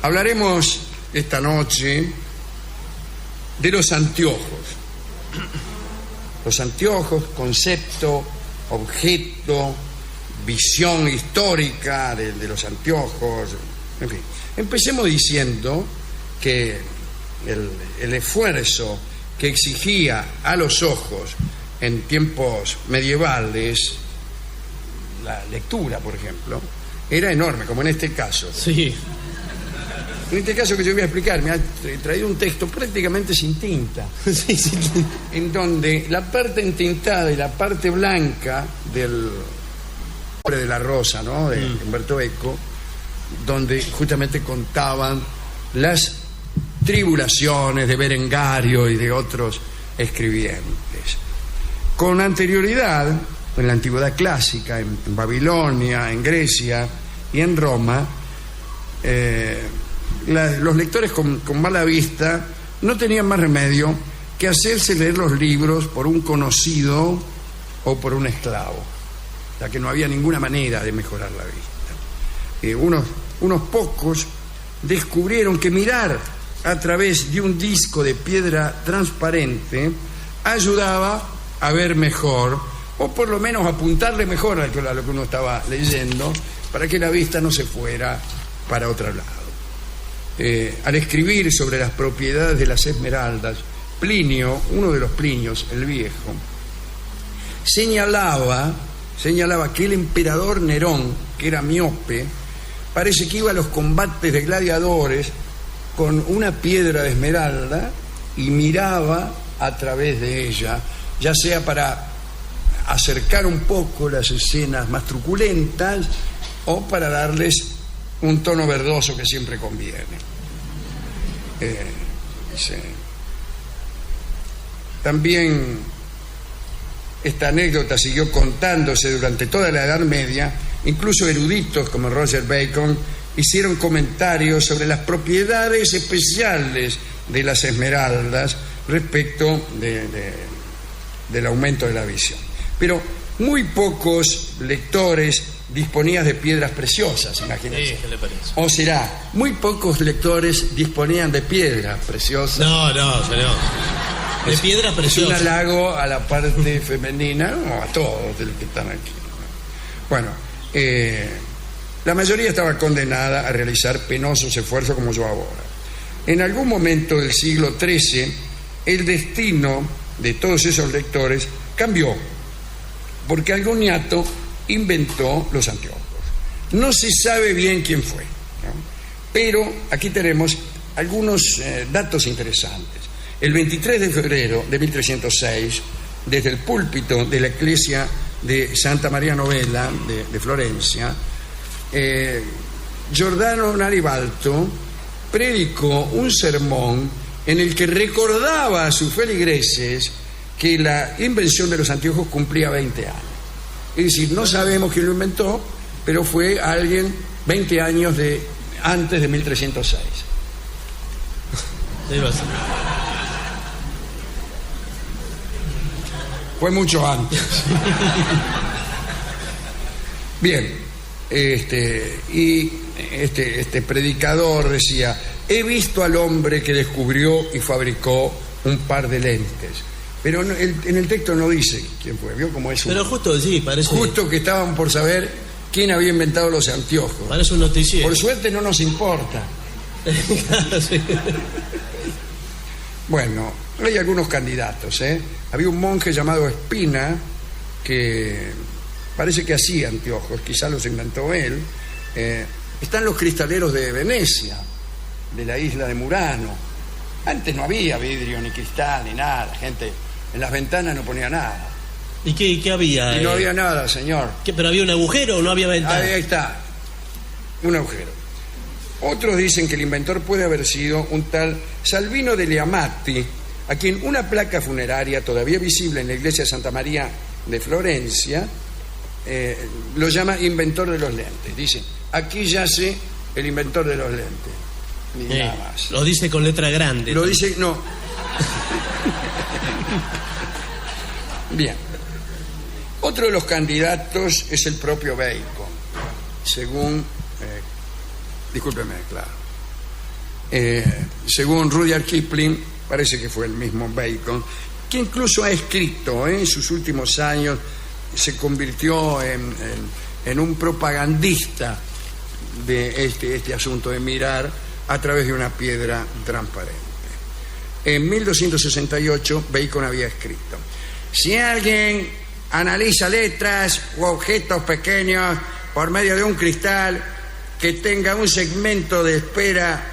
Hablaremos esta noche de los anteojos. Los anteojos, concepto, objeto, visión histórica de los anteojos, en fin. Empecemos diciendo que el esfuerzo que exigía a los ojos en tiempos medievales, la lectura, por ejemplo, era enorme, como en este caso. Sí. En este caso que yo voy a explicar, me ha traído un texto prácticamente sin tinta, Sí, sí. en donde la parte entintada y la parte blanca del de la Rosa, ¿no?, de Humberto Eco, donde justamente contaban las tribulaciones de Berengario y de otros escribientes. Con anterioridad, en la antigüedad clásica, en Babilonia, en Grecia y en Roma, los lectores con mala vista no tenían más remedio que hacerse leer los libros por un conocido o por un esclavo, o sea que no había ninguna manera de mejorar la vista. Unos pocos descubrieron que mirar a través de un disco de piedra transparente ayudaba a ver mejor, o por lo menos apuntarle mejor a lo que uno estaba leyendo, para que la vista no se fuera para otro lado. Al escribir sobre las propiedades de las esmeraldas, Plinio, uno de los Plinios, el viejo, señalaba que el emperador Nerón, que era miope, parece que iba a los combates de gladiadores con una piedra de esmeralda y miraba a través de ella, ya sea para acercar un poco las escenas más truculentas o para darles un tono verdoso que siempre conviene. También esta anécdota siguió contándose durante toda la Edad Media. Incluso eruditos como Roger Bacon hicieron comentarios sobre las propiedades especiales de las esmeraldas respecto del aumento de la visión. Pero muy pocos lectores disponían de piedras preciosas, imagínense. ¿Qué le parece? O será, muy pocos lectores disponían de piedras preciosas. No, señor. De piedras Es preciosas. un halago a la parte femenina, no, a todos los que están aquí. Bueno, la mayoría estaba condenada a realizar penosos esfuerzos como yo ahora. En algún momento del siglo XIII, el destino de todos esos lectores cambió, porque algún ñato inventó los anteojos. No se sabe bien quién fue, ¿no? Pero aquí tenemos algunos datos interesantes. El 23 de febrero de 1306, desde el púlpito de la iglesia de Santa María Novella de Florencia, Giordano Garibaldi predicó un sermón en el que recordaba a sus feligreses que la invención de los anteojos cumplía 20 años. Es decir, no sabemos quién lo inventó, pero fue alguien 20 años antes de 1306. Fue mucho antes. Bien, este predicador decía: he visto al hombre que descubrió y fabricó un par de lentes. Pero en el texto no dice quién fue. ¿Vio cómo es? Pero justo, sí, parece. Justo que estaban por saber quién había inventado los anteojos. Parece un noticiero. Por suerte no nos importa. Sí. Bueno, hay algunos candidatos, ¿eh? Había un monje llamado Espina que parece que hacía anteojos, quizás los inventó él. Están los cristaleros de Venecia, de la isla de Murano. Antes no había vidrio, ni cristal, ni nada. La gente en las ventanas no ponía nada. ¿Y qué había? Y no había nada, señor. ¿Pero había un agujero o no había ventana? Ahí está, un agujero. Otros dicen que el inventor puede haber sido un tal Salvino de Leamati, a quien una placa funeraria todavía visible en la iglesia de Santa María de Florencia lo llama inventor de los lentes. Dicen, aquí yace el inventor de los lentes. Ni nada más. Lo dice con letra grande. Lo dice, no. Bien. Otro de los candidatos es el propio Bacon, según... discúlpeme, claro. Según Rudyard Kipling, parece que fue el mismo Bacon, que incluso ha escrito en sus últimos años, se convirtió en un propagandista de este asunto de mirar a través de una piedra transparente. En 1268 Bacon había escrito: si alguien analiza letras u objetos pequeños por medio de un cristal que tenga un segmento de esfera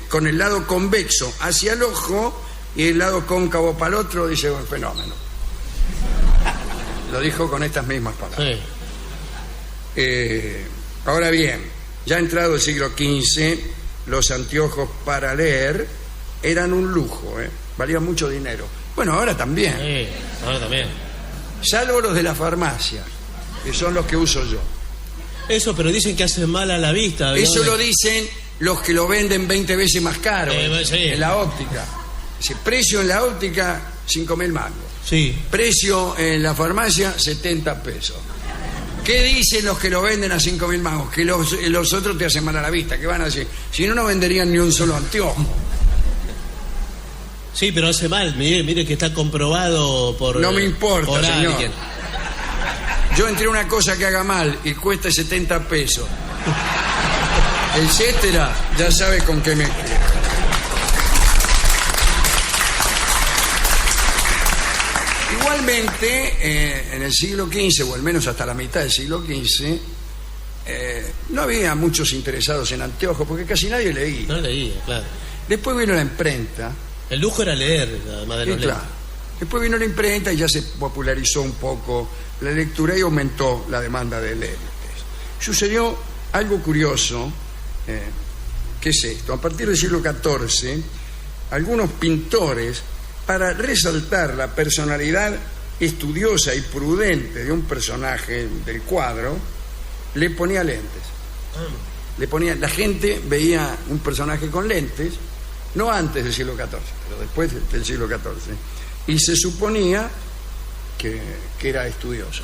con el lado convexo hacia el ojo y el lado cóncavo para el otro, dice un fenómeno. Lo dijo con estas mismas palabras. Sí. Ahora bien, ya entrado el siglo XV, los anteojos para leer eran un lujo, valían mucho dinero. Bueno, ahora también. Sí, ahora también. Salvo los de la farmacia, que son los que uso yo. Eso, pero dicen que hacen mal a la vista, ¿no? Eso lo dicen los que lo venden 20 veces más caro sí. En la óptica. Dice, precio en la óptica, 5.000 mangos. Sí. Precio en la farmacia, 70 pesos. ¿Qué dicen los que lo venden a 5.000 mangos? Que los otros te hacen mal a la vista. ¿Qué van a decir? Si no, no venderían ni un solo anteojo. Sí, pero hace mal. Mire que está comprobado por... No me importa, por señor. alguien. Yo entré una cosa que haga mal y cuesta 70 pesos, etcétera, ya sabe con qué me quedo. Igualmente, en el siglo XV, o al menos hasta la mitad del siglo XV, no había muchos interesados en anteojos, porque casi nadie leía. No leía, claro. Después vino la imprenta. El lujo era leer, además de los claro. Después vino la imprenta y ya se popularizó un poco la lectura y aumentó la demanda de lentes. Sucedió algo curioso, ¿qué es esto? A partir del siglo XIV, algunos pintores, para resaltar la personalidad estudiosa y prudente de un personaje del cuadro, le ponía lentes. La gente veía un personaje con lentes, no antes del siglo XIV, pero después del siglo XIV, y se suponía que era estudioso.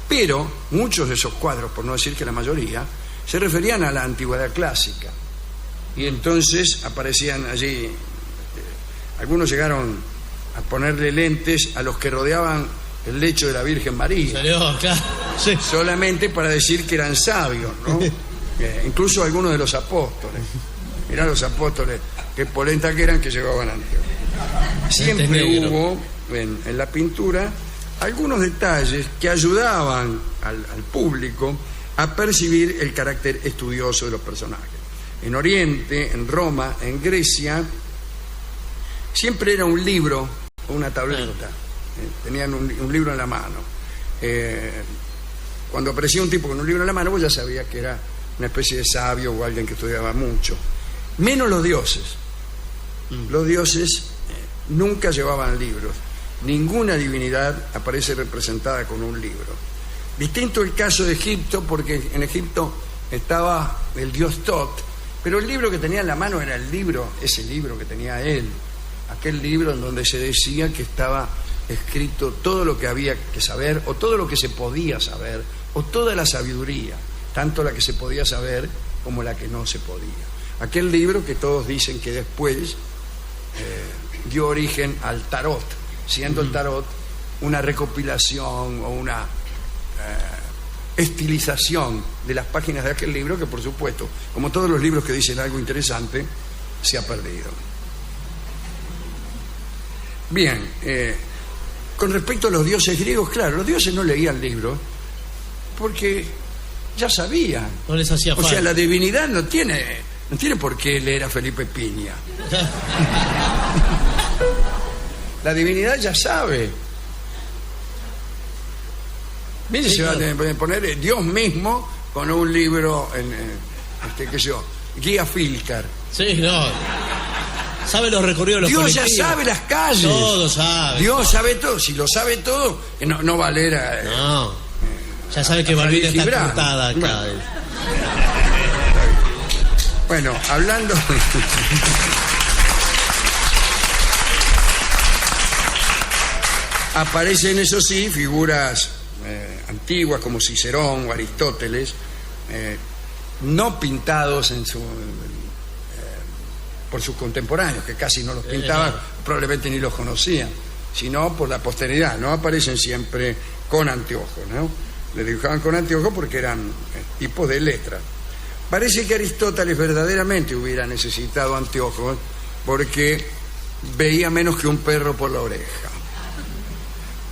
Pero muchos de esos cuadros, por no decir que la mayoría, se referían a la antigüedad clásica. Y entonces aparecían allí, algunos llegaron a ponerle lentes a los que rodeaban el lecho de la Virgen María. Salió, claro. Sí. Solamente para decir que eran sabios, ¿no? Incluso algunos de los apóstoles. Mirá los apóstoles, qué polenta que eran, que llevaban anteojos. Siempre hubo en la pintura algunos detalles que ayudaban al público a percibir el carácter estudioso de los personajes. En Oriente, en Roma, en Grecia, siempre era un libro o una tableta. Tenían un libro en la mano. Cuando aparecía un tipo con un libro en la mano, vos ya sabías que era una especie de sabio o alguien que estudiaba mucho. Menos los dioses. Los dioses nunca llevaban libros. Ninguna divinidad aparece representada con un libro. Distinto el caso de Egipto, porque en Egipto estaba el dios Tot, pero el libro que tenía en la mano era ese libro que tenía él, aquel libro en donde se decía que estaba escrito todo lo que había que saber, o todo lo que se podía saber, o toda la sabiduría, tanto la que se podía saber como la que no se podía. Aquel libro que todos dicen que después dio origen al tarot, siendo el tarot una recopilación o una estilización de las páginas de aquel libro que, por supuesto, como todos los libros que dicen algo interesante, se ha perdido. Bien, con respecto a los dioses griegos, claro, los dioses no leían libros porque ya sabían. No les hacía falta. O sea, la divinidad no tiene por qué leer a Felipe Piña. La divinidad ya sabe. Mire, sí, se va a poner Dios mismo con un libro qué sé yo, Guía Filcar. Sí, no. Sabe los recorridos de los Dios colectivos. ya sabe las calles. Todo sabe. Dios sabe todo. Si lo sabe todo, no va a leer a... No. Ya sabe que Malvina está cortada acá. Bueno, hablando... Aparecen, eso sí, figuras antiguas como Cicerón o Aristóteles, no pintados en su por sus contemporáneos, que casi no los pintaban, probablemente ni los conocían, sino por la posteridad, ¿no? Aparecen siempre con anteojos, ¿no? Le dibujaban con anteojos porque eran tipos de letras. Parece que Aristóteles verdaderamente hubiera necesitado anteojos porque veía menos que un perro por la oreja.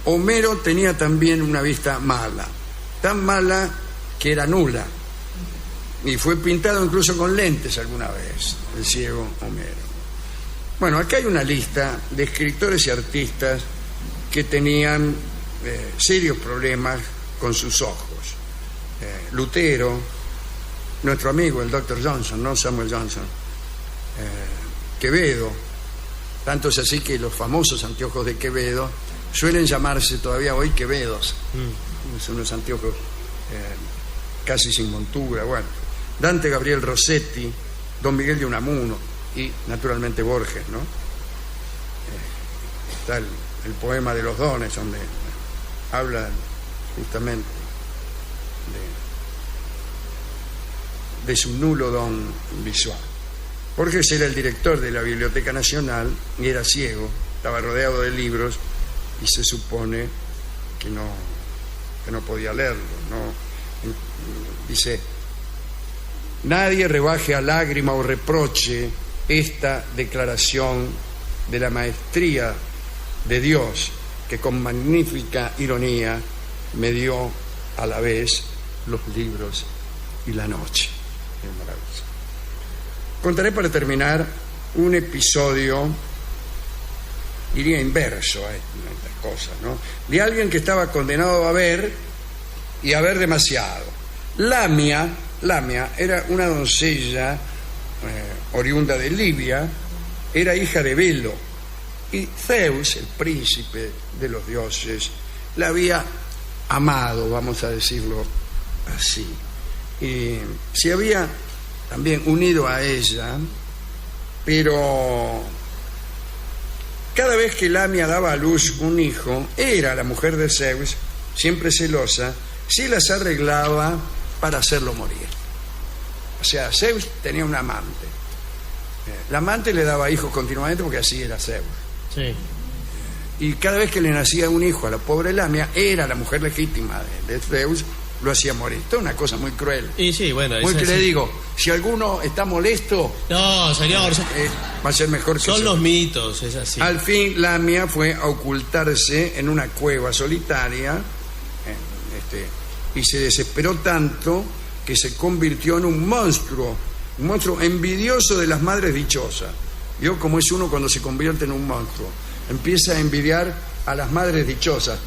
Homero tenía también una vista mala, tan mala que era nula, y fue pintado incluso con lentes alguna vez, el ciego Homero. Bueno, acá hay una lista de escritores y artistas que tenían serios problemas con sus ojos. Lutero, nuestro amigo el Dr. Johnson, ¿no? Samuel Johnson, Quevedo, tanto es así que los famosos anteojos de Quevedo suelen llamarse todavía hoy Quevedos. Son unos anteojos casi sin montura. Bueno, Dante Gabriel Rossetti, Don Miguel de Unamuno y naturalmente Borges, ¿no? Está el poema de los dones, donde habla justamente de su nulo don visual. Borges era el director de la Biblioteca Nacional y era ciego, estaba rodeado de libros y se supone que no podía leerlo, ¿no? Dice: nadie rebaje a lágrima o reproche esta declaración de la maestría de Dios, que con magnífica ironía me dio a la vez los libros y la noche. Qué maravilloso. Contaré para terminar un episodio, diría inverso a estas cosas, ¿no? De alguien que estaba condenado a ver y a ver demasiado. Lamia era una doncella oriunda de Libia, era hija de Belo, y Zeus, el príncipe de los dioses, la había amado, vamos a decirlo así, y se había también unido a ella, pero cada vez que Lamia daba a luz un hijo, era la mujer de Zeus, siempre celosa, se las arreglaba para hacerlo morir. O sea, Zeus tenía un amante. La amante le daba hijos continuamente porque así era Zeus. Sí. Y cada vez que le nacía un hijo a la pobre Lamia, era la mujer legítima de Zeus, lo hacía morir. Esto es una cosa muy cruel. Y sí, bueno, muy que le digo, si alguno está molesto, no, señor, va a ser mejor que son Zeus. los mitos, es así. Al fin Lamia fue a ocultarse en una cueva solitaria, y se desesperó tanto que se convirtió en un monstruo envidioso de las madres dichosas. ¿Vio cómo es uno cuando se convierte en un monstruo? Empieza a envidiar a las madres dichosas.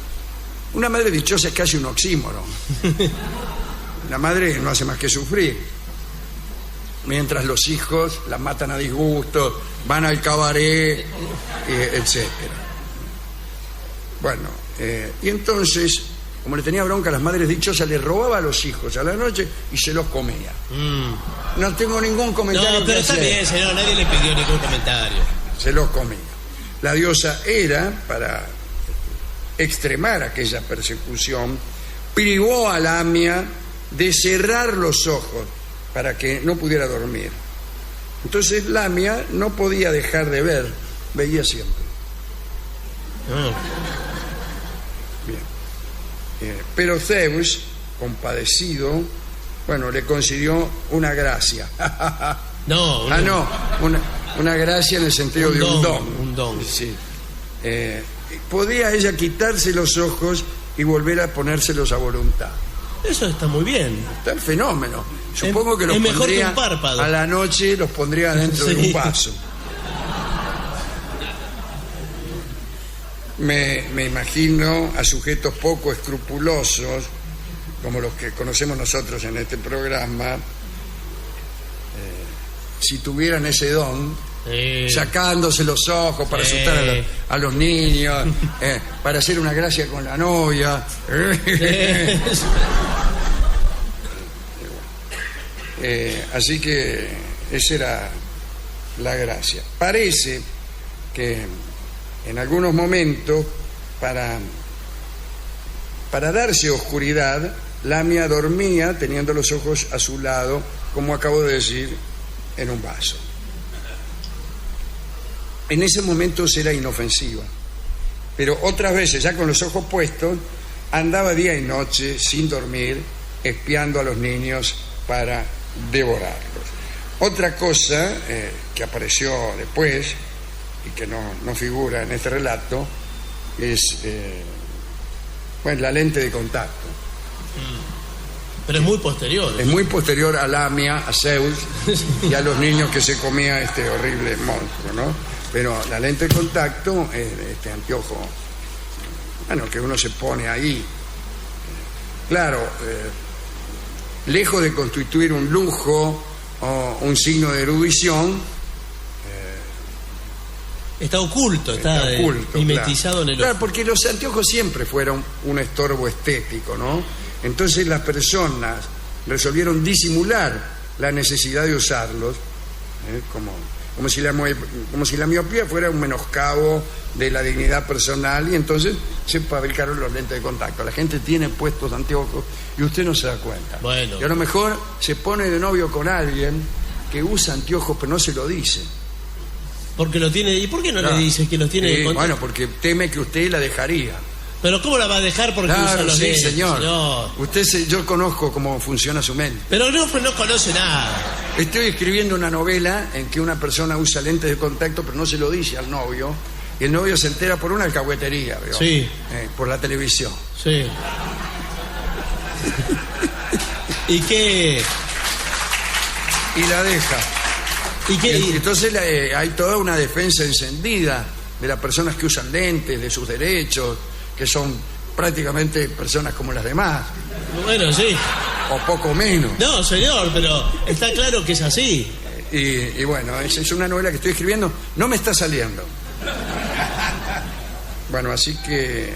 Una madre dichosa es casi un oxímoron. La madre no hace más que sufrir, mientras los hijos la matan a disgusto, van al cabaret, etcétera. Bueno, y entonces, como le tenía bronca a las madres dichosas, le robaba a los hijos a la noche y se los comía. No tengo ningún comentario. No, pero está bien, señor, nadie le pidió ningún comentario. Se los comía. La diosa Hera, para extremar aquella persecución, privó a Lamia de cerrar los ojos para que no pudiera dormir. Entonces Lamia no podía dejar de ver, veía siempre. Bien. Pero Zeus, compadecido, bueno, le concedió una gracia. No, una gracia en el sentido de un don. Un don. Sí. Podía ella quitarse los ojos y volver a ponérselos a voluntad. Eso está muy bien. Está el fenómeno. Supongo que los mejor pondría que un párpado. a la noche, los pondría dentro de un vaso. Me imagino a sujetos poco escrupulosos, como los que conocemos nosotros en este programa, si tuvieran ese don, sacándose los ojos para asustar a los niños, para hacer una gracia con la novia. Así que esa era la gracia. Parece que en algunos momentos, para darse oscuridad, Lamia dormía teniendo los ojos a su lado, como acabo de decir, en un vaso. en ese momento era inofensiva. Pero otras veces, ya con los ojos puestos, andaba día y noche sin dormir, espiando a los niños para devorarlos. Otra cosa que apareció después y que no figura en este relato es la lente de contacto. Pero es muy posterior. Es muy posterior a Lamia, a Zeus y a los niños que se comía este horrible monstruo, ¿no? Pero la lente de contacto es este anteojo, que uno se pone ahí. Claro, lejos de constituir un lujo o un signo de erudición, está oculto, está mimetizado, claro, en el ojo. Claro, porque los anteojos siempre fueron un estorbo estético, ¿no? Entonces las personas resolvieron disimular la necesidad de usarlos, como si la miopía fuera un menoscabo de la dignidad personal, y entonces se fabricaron los lentes de contacto. La gente tiene puestos anteojos y usted no se da cuenta. Bueno. Y a lo mejor se pone de novio con alguien que usa anteojos pero no se lo dice. Porque lo tiene. ¿Y por qué no le dice que los tiene de contacto? Bueno, porque teme que usted la dejaría. Pero ¿cómo la va a dejar porque usa los lentes? Sí, señor. Yo conozco cómo funciona su mente. Pero no conoce nada. Estoy escribiendo una novela en que una persona usa lentes de contacto pero no se lo dice al novio, y el novio se entera por una alcahuetería, ¿veo? Sí. Por la televisión. Sí. ¿Y qué? Y la deja. ¿Y qué? Entonces hay toda una defensa encendida de las personas que usan lentes, de sus derechos, que son prácticamente personas como las demás. Bueno, sí. O poco menos. No, señor, pero está claro que es así. Y bueno, es una novela que estoy escribiendo. No me está saliendo. Bueno, así que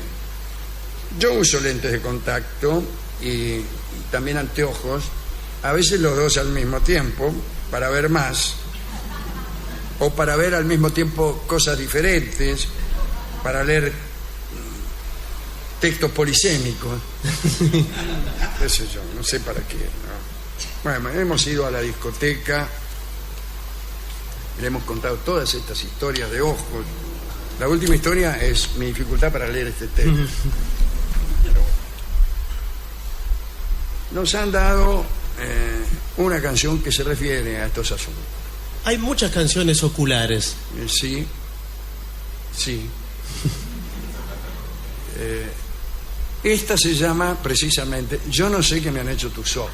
yo uso lentes de contacto y también anteojos, a veces los dos al mismo tiempo, para ver más, o para ver al mismo tiempo cosas diferentes, para leer textos polisémicos. Qué sé yo, no sé para qué, ¿no? Bueno, hemos ido a la discoteca, le hemos contado todas estas historias de ojos. La última historia es mi dificultad para leer este texto. Pero nos han dado una canción que se refiere a estos asuntos. Hay muchas canciones oculares. Sí. Esta se llama precisamente Yo no sé qué me han hecho tus ojos.